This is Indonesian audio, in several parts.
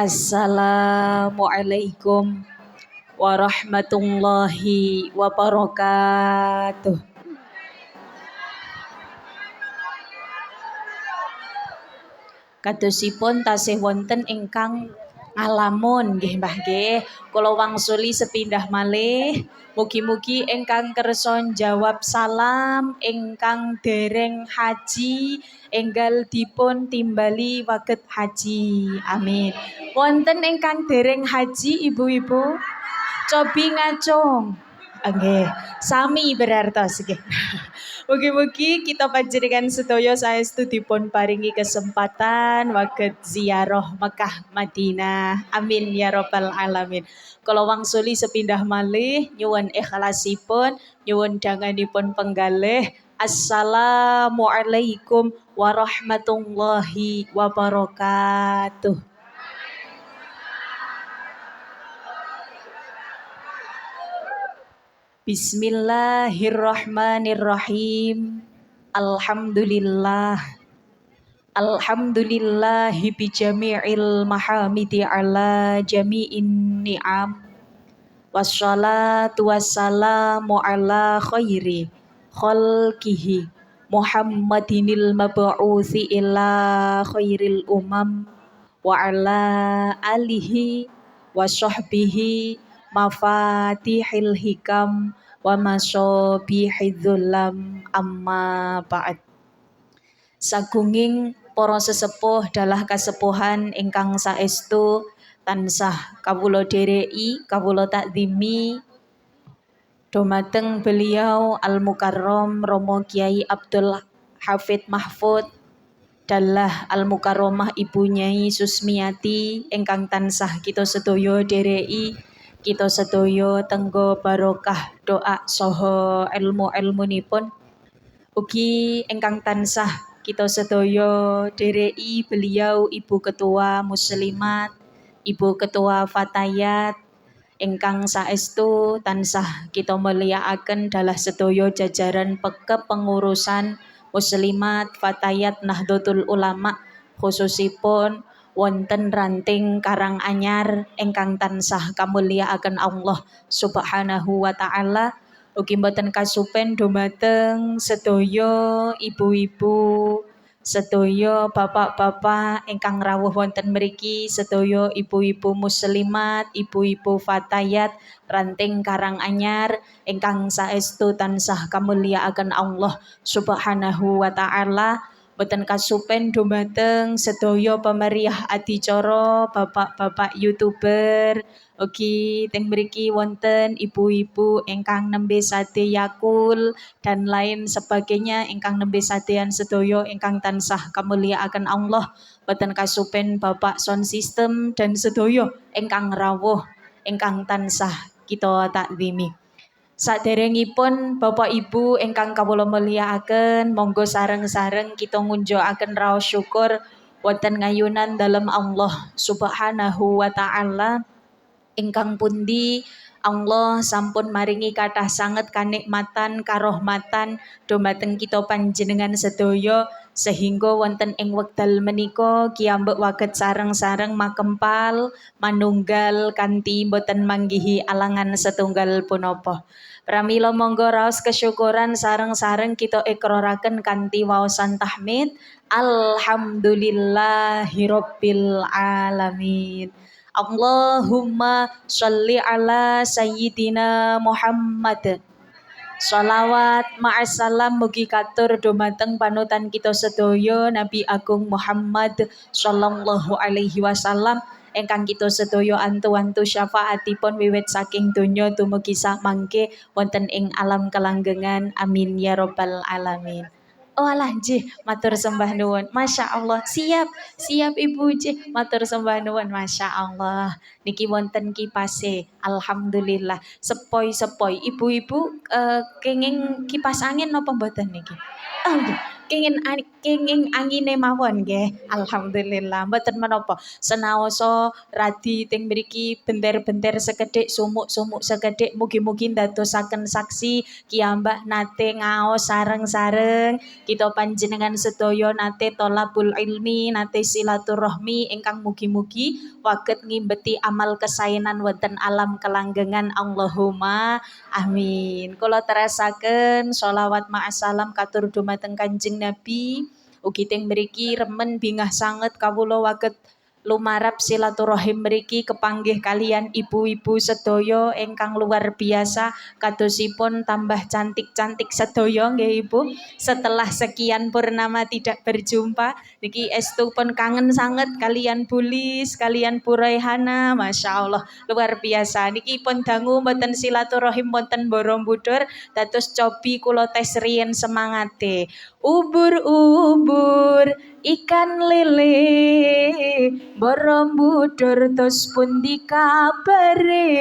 Assalamualaikum warahmatullahi wabarakatuh. Kadosipun tasih wonten ingkang ngalamun nggih Mbah nggih. Kula wangsuli sepindah malih. Mugi-mugi ingkang kersa jawab salam ingkang dereng haji enggal dipun timbali waget haji. Amin. Wonten ingkang dereng haji ibu-ibu? Cobi ngacung. Nggih, sami berartos nggih. Mugi-mugi kita panjenengan sedaya saestu dipun paringi kesempatan waget ziarah Mekah Madinah. Amin ya rabbal alamin. Kala wangsuli sepindah malih nyuwun ikhlasipun, nyuwun danganipun penggalih. Assalamualaikum warahmatullahi wabarakatuh. Bismillahirrahmanirrahim. Alhamdulillah. Alhamdulillahi bijami'il mahamidi ala jami'in ni'am. Wassalatu wassalamu ala khairi khalqihi Muhammadinil mab'uthi ila khairil umam wa ala alihi wa sahbihi mafatihil hikam wa masobihidzulam amma ba'd. Sagunging para sesepuh dalah kasepuhan ingkang saestu tansah kawula dhereki, kawula takzimi dumateng beliau Al Mukarram Romo Kiai Abdul Hafid Mahfud dalah Al Mukarramah Ibu Nyai Susmiati ingkang tansah kita sedaya dhereki, kita sedaya tenggo barokah doa saha ilmu-ilmunipun. Ugi ingkang tansah kita sedaya dhereki beliau Ibu Ketua Muslimat, Ibu Ketua Fatayat ingkang saestu tansah kita mulyakaken dalah sedaya jajaran kepengurusan Muslimat Fatayat Nahdlatul Ulama, khususipun wonten ranting Karanganyar ingkang tansah kamulyakaken Allah Subhanahu wa taala. Ugi mboten kasupen dumateng sedaya ibu-ibu, sedaya bapak-bapak ingkang rawuh wonten mriki, sedaya ibu-ibu muslimat, ibu-ibu fatayat ranting Karanganyar ingkang saestu tansah kamulyakaken Allah Subhanahu wa taala. Mboten kasupen dumateng sedaya pamriyah adicara, bapak-bapak YouTuber. Ugi teng mriki wonten ibu-ibu ingkang nembe sate Yakul dan lain sebagainya ingkang nembe sadean sedaya ingkang tansah kamulyakaken Allah. Mboten kasupen Bapak Sound System dan sedaya ingkang rawuh ingkang tansah kita takzimi. Saderengipun Bapak Ibu ingkang kawula mulyakaken, monggo sareng-sareng kita ngunjukaken raos syukur wonten ngayunan dalem Allah Subhanahu wa taala ingkang pundi Allah sampun maringi kathah sanget kanikmatan karohmatan dumateng kita panjenengan sedaya sehingga wonten ing wekdal menika kiambek waget sareng-sareng makempal manunggal kanthi boten manggihi alangan setunggal punapa. Pramila monggo raos kesyukuran sareng-sareng kita ikraraken kanthi waosan tahmid. Alhamdulillahirabbil alamin. Allahumma sholli ala sayyidina Muhammad. Shalawat ma'asalam mugi katur dumateng panutan kita sedaya Nabi Agung Muhammad sallallahu alaihi wasallam ingkang kita sedaya antu-antu syafaatipun wiwit saking donya dumugi sak mangke wonten ing alam kelanggengan. Amin ya rabbal alamin. Oh alah nggih, matur sembah nuwun. Masya Allah, siap Ibu nggih, matur sembah nuwun. Masya Allah, niki wonten kipase. Alhamdulillah, sepoi-sepoi. Ibu-ibu kenging kipas angin napa mboten niki? Oh nggih. kenging angine mawon nggih. Alhamdulillah mboten menapa. Senaosa radi teng mriki benter-benter sekedhik sumuk-sumuk sekedhik mugi-mugi ndadosaken saksi kiyambak nate ngaos sareng-sareng kita panjenengan sedaya nate tolabul ilmi nate silaturahmi ingkang mugi-mugi waget ngimbeti amal kesaenan wonten alam kelanggengan Allahumma amin. Kula terasaken sholawat ma'asalam katur dumateng Kanjeng Nabi. Ugi teng mriki remen bingah sanget kawula waget lumarap silaturahim mriki kepanggih kalian ibu-ibu sedaya ingkang luar biasa kadosipun tambah cantik-cantik sedaya nggih Ibu. Setelah sekian purnama tidak berjumpa niki estu pun kangen sanget kalian Bulis, kalian Bu Raihana, Masya Allah luar biasa. Niki pun dangu mboten silaturahim wonten Borobudur dados cobi kula tes riyen semangate. Ubur-ubur ikan lele Borobudur tos pundi kabare.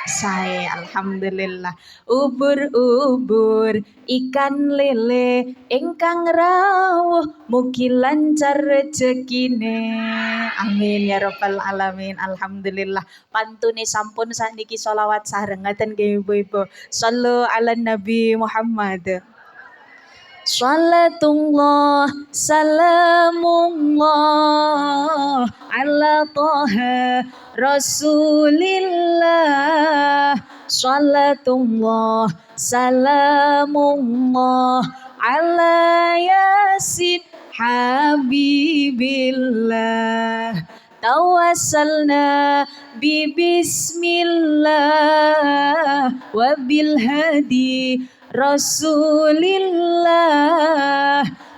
Saya alhamdulillah. Ubur-ubur ikan lele ingkang rawuh mugi lancar rezekine. Amin ya rabbal alamin. Alhamdulillah. Pantune sampun sakniki sholawat sareng ngaten nggih Ibu-ibu. Shallu ala Nabi Muhammad. Salatullah salamullah ala toha Rasulillah. Salatullah salamullah ala yasin habibillah. Tawassalna bi bismillah wa bil hadi Rasulillah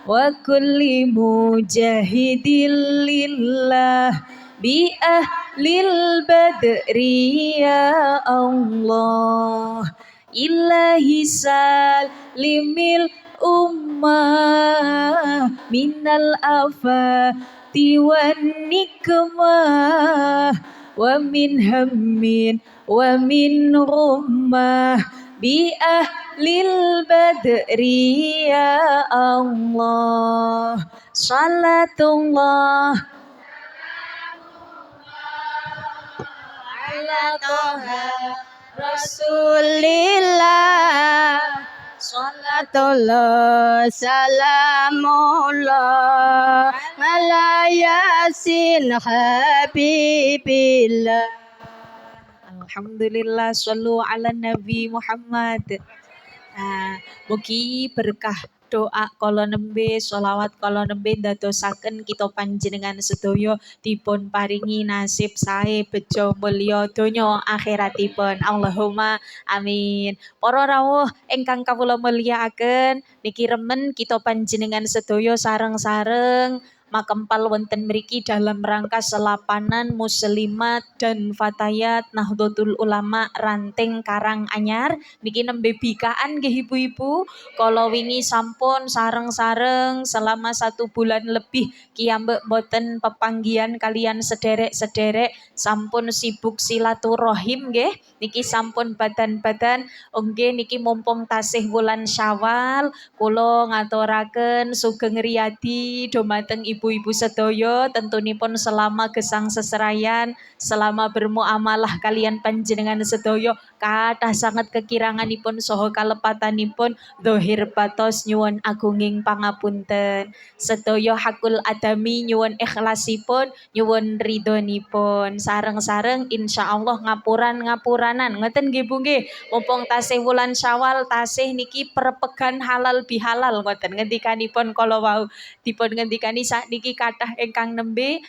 wa kulli mujahidin lillah bi ahlil badri ya Allah. Ilahi salimil ummah minal afati wan nikmah wa min hammin wa min ghummah bi ahlil badri ya Allah. Salatullah ala toha Rasulillah. Salatullah salamullah ala yasin habibillah. Alhamdulillah shollu ala Nabi Muhammad. Mugi berkah doa kala nembe sholawat kala nembe ndadosaken kita panjenengan sedaya dipun paringi nasib sae bejo mulya donya akhiratipun. Allahumma amin. Para rawuh ingkang kawula mulyakaken niki remen kita panjenengan sedaya sareng-sareng makempal wonten mriki dalam rangka selapanan muslimat dan fatayat Nahdlatul Ulama Ranting Karanganyar niki nembe bikaan nggih ibu-ibu. Kala wingi sampun sareng-sareng selama 1 bulan lebih kiyambek boten pepanggihan kalian sederek-sederek sampun sibuk silaturahim nggih. Niki sampun badan-badan nggih niki mumpung tasih wulan Syawal kula ngaturaken sugeng riyadi dumateng ibu-ibu sedaya tentunipun selama gesang seserayan selama bermuamalah kalian panjenengan sedaya kathah sanget kekiranganipun saha kalepatanipun zahir batos nyuwun agunging pangapunten sedaya hakul adami nyuwun ikhlasipun nyuwun ridhonipun sareng-sareng insyaallah ngapuranan ngoten nggih Bu nggih mumpung tasih wulan Syawal tasih niki perpegan halal bihalal ngoten ngendikanipun kala wau dipun ngendikani sakniki kathah ingkang nembe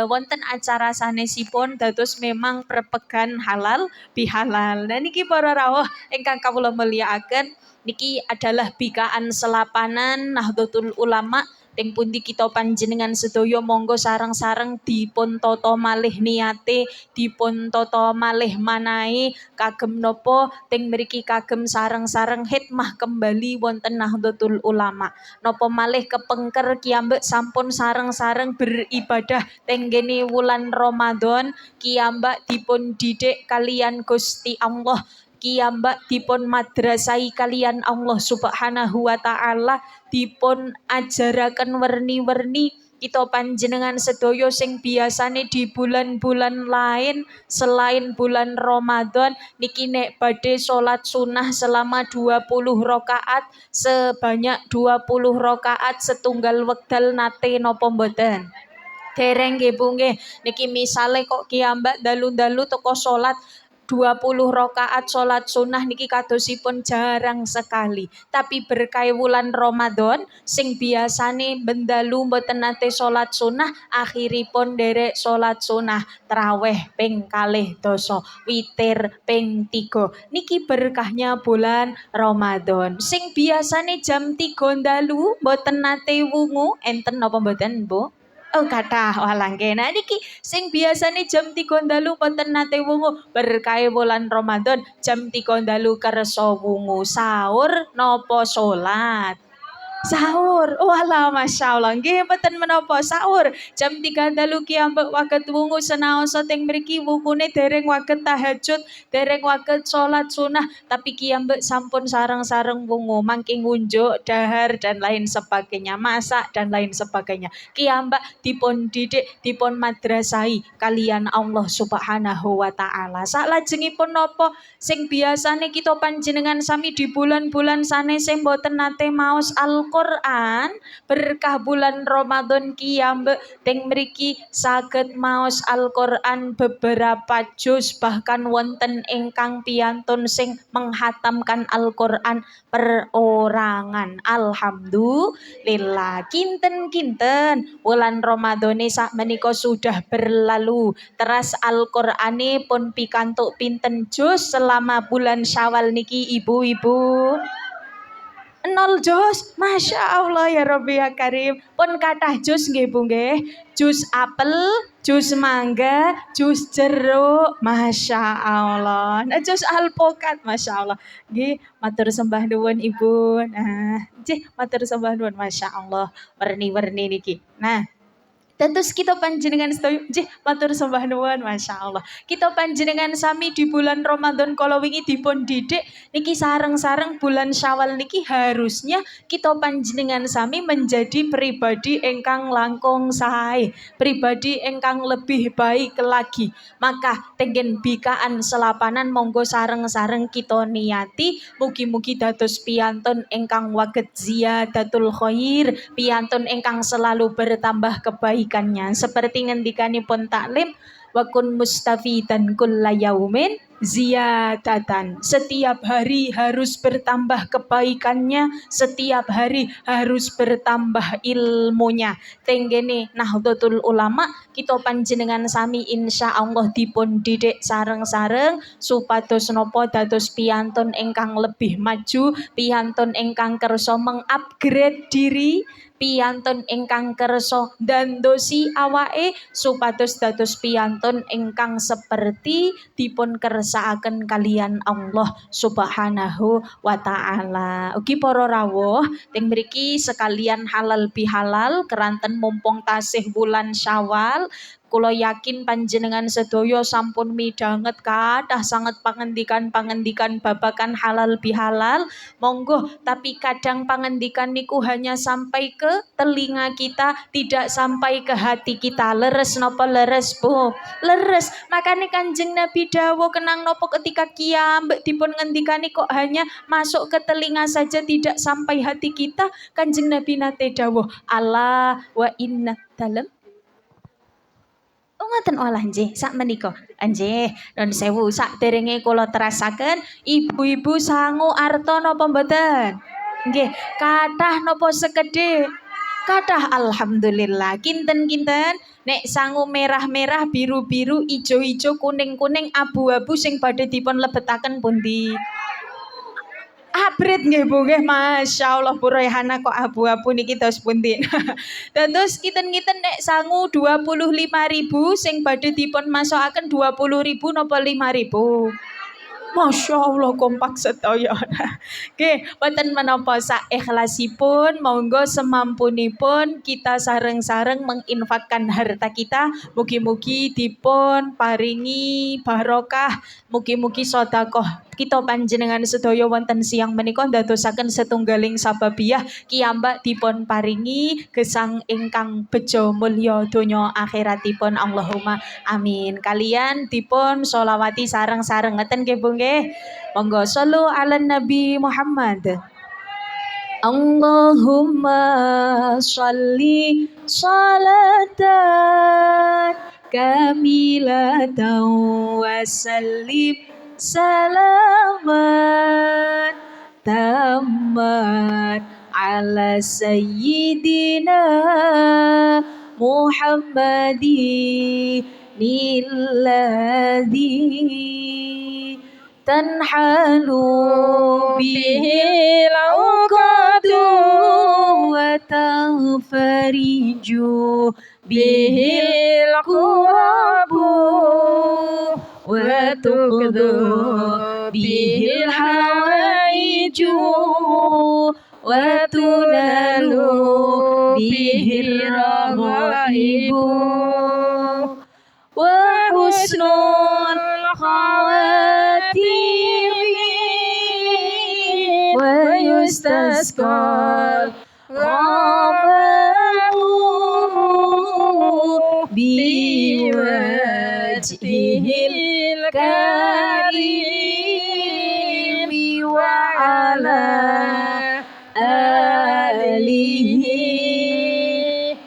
wonten acara sanesipun dados memang perpegan halal bihalal. Nah niki para rawuh ingkang kawula mulyakaken niki adalah bikaan selapanan Nahdlatul Ulama teng pundi kita panjenengan sedaya monggo sareng-sareng dipun tata malih niate dipun tata malih manahe kagem napa teng mriki kagem sareng-sareng hikmah kembali wonten Nahdlatul Ulama napa malih kepengker kiyambek sampun sareng-sareng beribadah teng gene wulan Ramadan kiyambak dipun didik kalian Gusti Allah Kiambak dipun madrasai kalian Allah Subhanahu wa taala, dipun ajaraken werni-werni kita panjenengan sedaya sing biasane di bulan-bulan lain selain bulan Ramadan niki nek badhe salat sunah selama 20 rakaat sebanyak 20 rakaat setunggal wekdal nate napa mboten? Dereng nggih Bu nggih. Niki misale kok kiambak dalu-dalu teko salat 20 rakaat salat sunah niki kadosipun jarang sekali. Tapi berkah wulan Ramadan sing biasane bendalu mboten nate salat sunah akhiripun derek salat sunah traweh ping 2 doso, witir ping 3. Niki berkahnya bulan Ramadan. Sing biasane jam 3 dalu mboten nate wungu enten napa mboten Bu? Oh kathah walang kena niki sing biasane jam 3 dalu mboten nate wungu berkah bulan Ramadan jam 3 dalu kersa wungu sahur napa salat sahur. Walah masyaallah nggih mboten menapa sahur jam 3 dalu kiambek waget wungu senaosa teng mriki wungune dereng waget tahajud dereng waget salat sunah tapi kiambek sampun sareng-sareng wungu mangke ngunjuk dahar dan lain sebagainya masak dan lain sebagainya kiambak dipun didik dipun madrasai kalian Allah Subhanahu wa taala. Salajengipun napa sing biasane kita panjenengan sami di bulan-bulan sanese mboten nate maos Al-Qur'an berkah bulan Ramadan kiambek teng mriki saged maos Al-Qur'an beberapa juz bahkan wonten ingkang piyantun sing menghatamkan Al-Qur'an perorangan. Alhamdulillah kinten-kinten bulan Ramadane sak menika sudah berlalu teras Al-Qur'ane pun pikantuk pinten juz selama bulan Syawal niki ibu-ibu 0 juz, Masya Allah ya Rabbi ya Karim. Pun kathah juz nggih Bu nggih. Juz apel, juz mangga, juz jeruk, Masya Allah. Nah, juz alpukat, Masya Allah. Nggih, matur sembah nuwun Ibu. Nah, nggih matur sembah nuwun Masya Allah. Werni-werni niki. Nah, tentus kita panjenengan sedaya nggih matur sembah nuwun masyaallah. Kita panjenengan sami di bulan Ramadan kala wingi dipun didik niki sareng-sareng bulan Syawal niki harusnya kita panjenengan sami menjadi pribadi ingkang langkung sae, pribadi ingkang lebih baik lagi. Maka tenggen bikaan selapanan monggo sareng-sareng kita niati mugi-mugi dados piyantun ingkang waget ziyadatul khair, piyantun ingkang selalu bertambah kebaikan. Seperti ngendikanipun taklim wa kun mustafidan kulla yaumin ziyadatan. Setiap hari harus bertambah kebaikannya, setiap hari harus bertambah ilmunya. Tenggene Nahdlatul Ulama kita panjenengan sami insyaallah dipun didik sareng-sareng supados napa dados piyantun ingkang lebih maju, piyantun ingkang kersa mengupgrade diri, piyantun ingkang kersa ndandosi awake supados dados piyantun ingkang seperti dipun kersakaken kalian Allah Subhanahu wa taala. Ugi para rawuh teng mriki sekalian halal bihalal keranten mumpung tasih bulan Syawal. Kula yakin panjenengan sedaya sampun midhanget kathah sanget pangendikan-pangendikan babakan halal bihalal. Monggo, tapi kadang pangendikan niku hanya sampai ke telinga kita, tidak sampai ke hati kita. Leres napa leres Bu? Leres. Makanya Kanjeng Nabi dawuh kenang napa ketika kiambek dipun ngendikani kok hanya masuk ke telinga saja tidak sampai hati kita. Kanjeng Nabi nate dawuh, "Ala wa inna dalam." Oh ngoten olah nggih sak menika. Nggih, nun sewu saderenge kula terasaken ibu-ibu sangu arta napa mboten? Nggih, kathah napa sekedhik? Kathah alhamdulillah. Kinten-kinten nek sangu merah-merah, biru-biru, ijo-ijo, kuning-kuning, abu-abu sing badhe dipun lebetaken pundi? Abrit nggih Bu nggih masyaallah Bu Royhana kok abu-abu niki tos pundi. Terus kinten-kinten nek sangu 25.000 sing badhe dipun masokaken 20.000 napa 5.000? Masya Allah kompak sedaya. Oke, boten menapa saikhlasipun, monggo semampunipun kita sareng-sareng menginfakkan harta kita. Mugi-mugi dipun paringi barokah, mugi-mugi sedekah kita panjenengan sedaya wonten siang menika ndadosaken setunggaling sababiyah kiyambak dipun paringi gesang ingkang bejo mulya donya akhiratipun. Allahumma amin. Kalian dipun sholawati sareng-sareng ngeten nggih Bu nggih. Monggo shollu ala Nabi Muhammad. Allahumma sholli sholatan kamilatan wa sallim salaman tamman ala sayyidina Muhammadin alladhi tanhalu bihi al-uqadu wa tanfariju bihi al-qurabu wa tuqdu bihi al-hawaiju wa tunalu bihi al-raghaibu wa husnul khawatim wa yustasqal ghamamu biwajhihil karimi wa ala alihi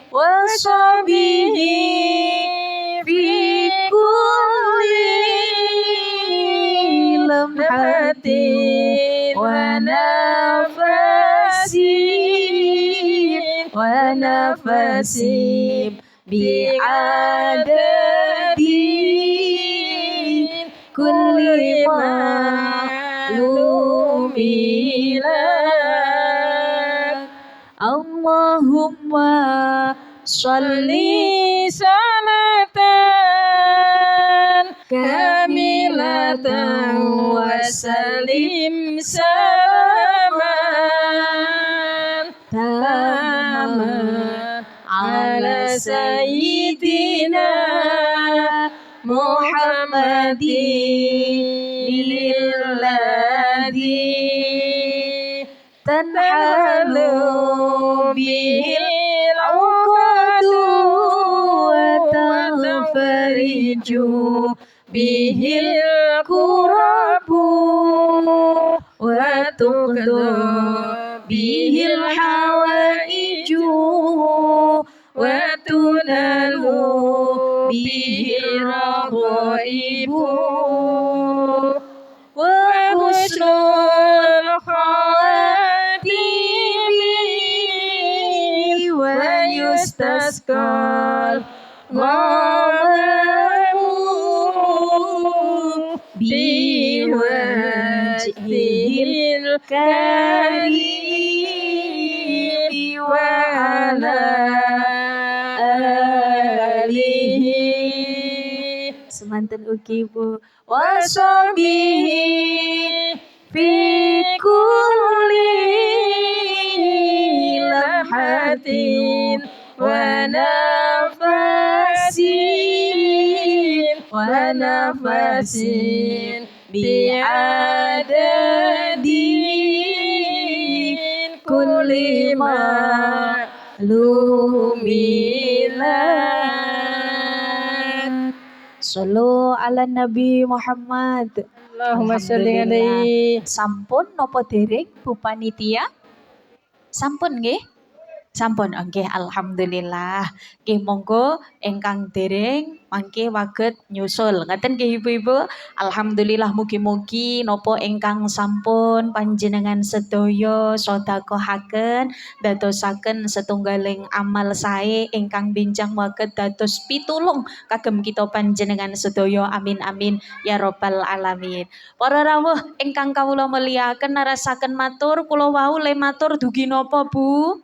wa sahbihi fi kulli lamhatin wa nafasin bi'adadin kulli ma'lumilah. Allahumma sholli salatan kamilatan wa sallim salaman tamman ala sayyidina Muhammadin alladhi tanhalu bihil uqadu wa tanfariju bihil kurabu wa tuqdu bihil hawaiju wa tunalu bihil raghaibu wa husnul khawatim wa yustasqal ghamamu biwajhihil karimi wa ala alihi semanten ugi Bu wa sahbihi fi kulli lamhatin wa nafasin bi'adadin kulli ma'lumilah. Sallu ala Nabi Muhammad. Allahumma sholli alaihi. Sampun nopo dereng Bu Panitia? Sampun nggih? Sampun, nggih alhamdulillah. Nggih monggo ingkang dereng mangke waget nyusul. Ngaten nggih Ibu-ibu. Alhamdulillah mugi-mugi napa ingkang sampun panjenengan sedaya sedekahaken dadosaken setunggaling amal sae ingkang benjang waget dados pitulung kagem kita panjenengan sedaya. Amin amin ya rabbal alamin. Para rawuh ingkang kawula mulyakaken narasaken matur kula wau le matur dugi napa Bu?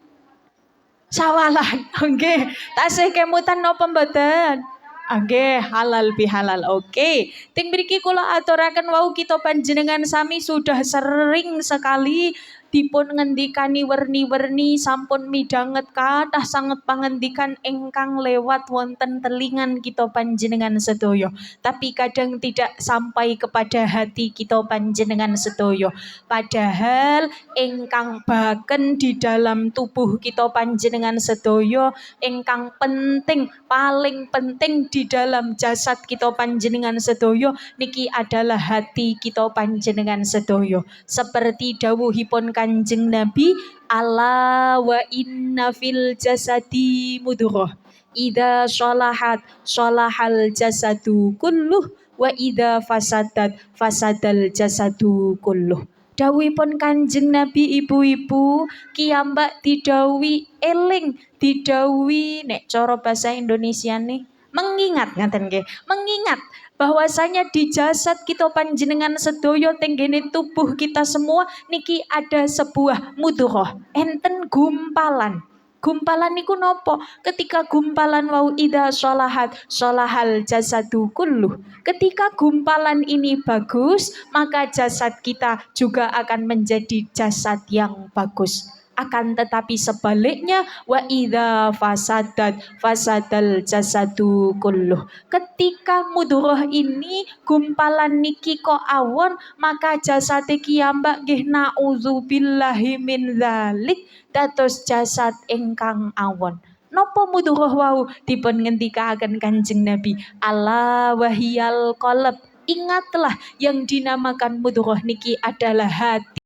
Sawalan, nggih. Tasih kemutan napa mboten? Nggih, halal bihalal. Oke. Ting mriki kula aturaken wau kita panjenengan sami sudah sering sekali dipun ngendikani werni-werni sampun midhanget kathah sanget pangendikan ingkang lewat wonten telingan kita panjenengan sedaya. Tapi kadang tidak sampai kepada hati kita panjenengan sedaya. Padahal ingkang baken di dalam tubuh kita panjenengan sedaya, ingkang penting, paling penting di dalam jasad kita panjenengan sedaya niki adalah hati kita panjenengan sedaya. Seperti dawuhipun Kanjeng Nabi, ala wa inna fil jasadi mudghah. Idza sholahat sholahal jasadu kulluh wa idza fasadat fasadal jasadu kulluh. Dawuhipun Kanjeng Nabi ibu-ibu kiambak didhawuhi eling, didhawuhi nek cara basa Indonesia nih mengingat ngaten nggih, mengingat bahwasanya di jasad kita panjenengan sedaya tenggene tubuh kita semua niki ada sebuah mudghah, enten gumpalan. Gumpalan niku nopo? Ketika gumpalan wau ida sholahat sholahal jasadu kulluh. Ketika gumpalan ini bagus, maka jasad kita juga akan menjadi jasad yang bagus. Akan tetapi sebaliknya wa idza fasadat fasadal jasadu kulluh. Ketika mudghah ini gumpalan niki kok awon, maka jasad kiambak nggih naudzubillahi min dzalik dados jasad ingkang awon. Napa mudghah wau dipun ngendikaken Kanjeng Nabi, ala wahiyal qalb. Ingatlah yang dinamakan mudghah niki adalah hati.